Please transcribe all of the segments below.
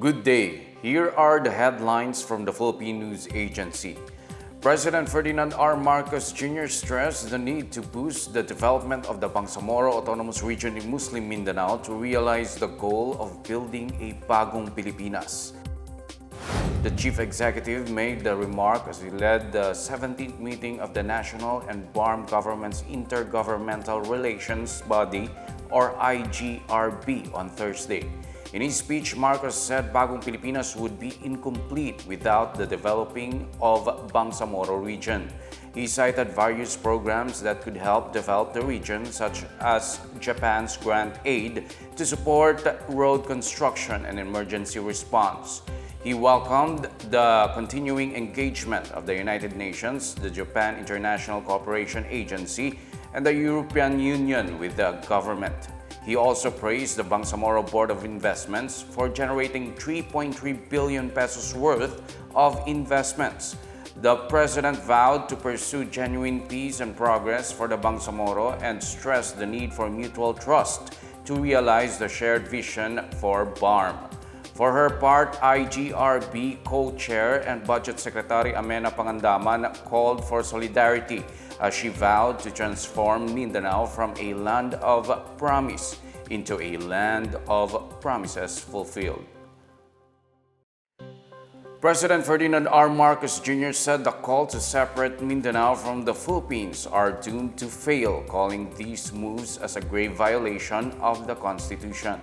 Good day. Here are the headlines from the Philippine News Agency. President Ferdinand R. Marcos Jr. stressed the need to boost the development of the Bangsamoro Autonomous Region in Muslim Mindanao to realize the goal of building a Bagong Pilipinas. The chief executive made the remark as he led the 17th meeting of the National and BARMM Government's Intergovernmental Relations Body or IGRB on Thursday. In his speech, Marcos said Bagong Pilipinas would be incomplete without the developing of Bangsamoro region. He cited various programs that could help develop the region, such as Japan's grant aid to support road construction and emergency response. He welcomed the continuing engagement of the United Nations, the Japan International Cooperation Agency, and the European Union with the government. He also praised the Bangsamoro Board of Investments for generating 3.3 billion pesos worth of investments. The president vowed to pursue genuine peace and progress for the Bangsamoro and stressed the need for mutual trust to realize the shared vision for BARMM. For her part, IGRB co-chair and Budget Secretary Amena Pangandaman called for solidarity as she vowed to transform Mindanao from a land of promise into a land of promises fulfilled. President Ferdinand R. Marcos Jr. said the call to separate Mindanao from the Philippines are doomed to fail, calling these moves as a grave violation of the Constitution.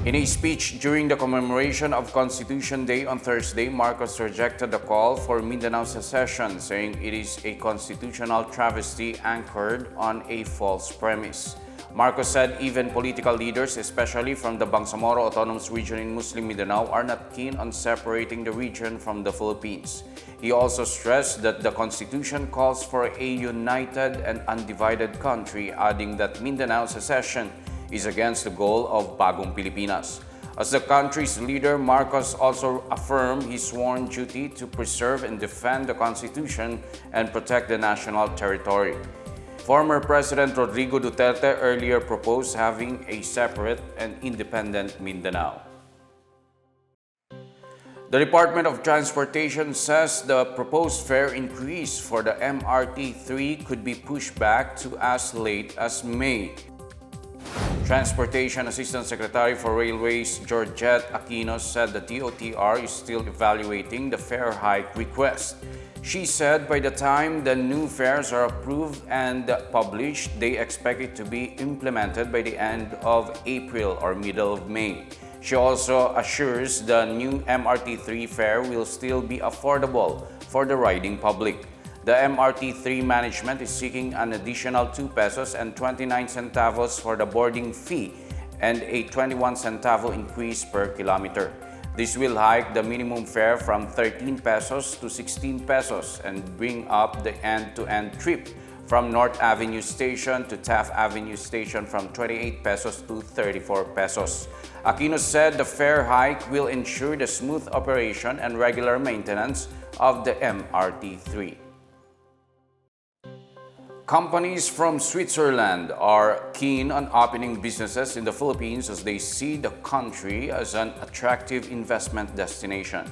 In a speech during the commemoration of Constitution Day on Thursday, Marcos rejected the call for Mindanao secession, saying it is a constitutional travesty anchored on a false premise. Marcos said even political leaders, especially from the Bangsamoro Autonomous Region in Muslim Mindanao, are not keen on separating the region from the Philippines. He also stressed that the Constitution calls for a united and undivided country, adding that Mindanao secession is against the goal of Bagong Pilipinas. As the country's leader, Marcos also affirmed his sworn duty to preserve and defend the Constitution and protect the national territory. Former President Rodrigo Duterte earlier proposed having a separate and independent Mindanao. The Department of Transportation says the proposed fare increase for the MRT-3 could be pushed back to as late as May. Transportation Assistant Secretary for Railways Georgette Aquino said the DOTr is still evaluating the fare hike request. She said by the time the new fares are approved and published, they expect it to be implemented by the end of April or middle of May. She also assures the new MRT-3 fare will still be affordable for the riding public. The MRT-3 management is seeking an additional 2 pesos and 29 centavos for the boarding fee and a 21 centavo increase per kilometer. This will hike the minimum fare from 13 pesos to 16 pesos and bring up the end-to-end trip from North Avenue Station to Taft Avenue Station from 28 pesos to 34 pesos. Aquino said the fare hike will ensure the smooth operation and regular maintenance of the MRT-3. Companies from Switzerland are keen on opening businesses in the Philippines as they see the country as an attractive investment destination.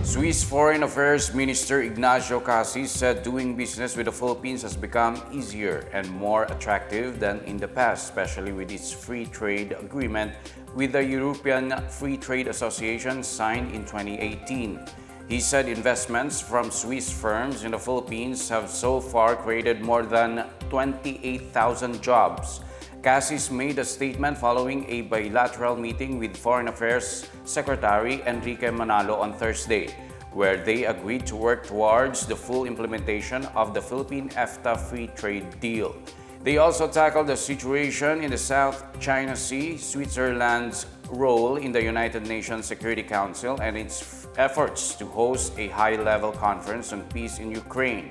Swiss Foreign Affairs Minister Ignacio Cassis said doing business with the Philippines has become easier and more attractive than in the past, especially with its free trade agreement with the European Free Trade Association signed in 2018. He said investments from Swiss firms in the Philippines have so far created more than 28,000 jobs. Cassis made a statement following a bilateral meeting with Foreign Affairs Secretary Enrique Manalo on Thursday, where they agreed to work towards the full implementation of the Philippine-EFTA free trade deal. They also tackled the situation in the South China Sea, Switzerland's role in the United Nations Security Council, and its efforts to host a high-level conference on peace in Ukraine.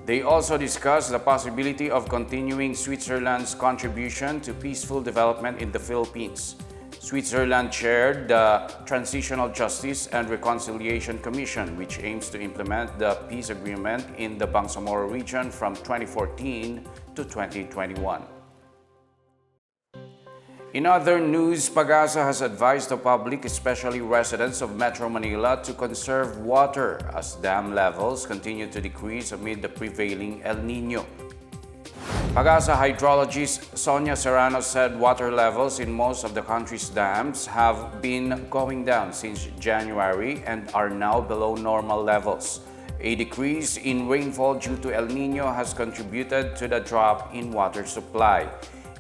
They also discussed the possibility of continuing Switzerland's contribution to peaceful development in the Philippines. Switzerland chaired the Transitional Justice and Reconciliation Commission, which aims to implement the peace agreement in the Bangsamoro region from 2014 to 2021. In other news, PAGASA has advised the public, especially residents of Metro Manila, to conserve water as dam levels continue to decrease amid the prevailing El Nino. PAGASA hydrologist Sonia Serrano said water levels in most of the country's dams have been going down since January and are now below normal levels. A decrease in rainfall due to El Nino has contributed to the drop in water supply.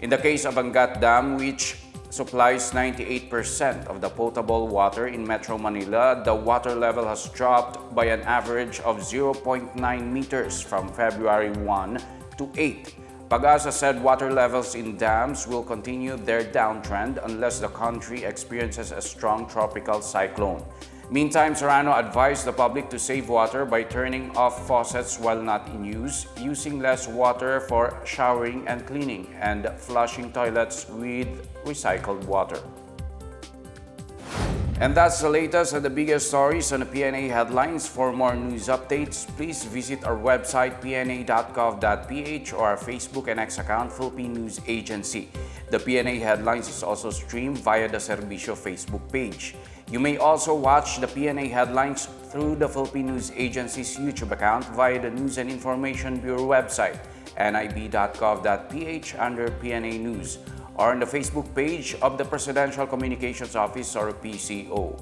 In the case of Angat Dam, which supplies 98% of the potable water in Metro Manila, the water level has dropped by an average of 0.9 meters from February 1 to 8. PAGASA said water levels in dams will continue their downtrend unless the country experiences a strong tropical cyclone. Meantime, Serrano advised the public to save water by turning off faucets while not in use, using less water for showering and cleaning, and flushing toilets with recycled water. And that's the latest and the biggest stories on the PNA Headlines. For more news updates, please visit our website pna.gov.ph or our Facebook and X account, Philippine News Agency. The PNA Headlines is also streamed via the Servicio Facebook page. You may also watch the PNA Headlines through the Philippine News Agency's YouTube account via the News and Information Bureau website, nib.gov.ph under PNA News, or on the Facebook page of the Presidential Communications Office or PCO.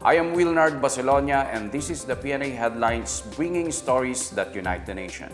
I am Wilnard Basilonia and this is the PNA Headlines, bringing stories that unite the nation.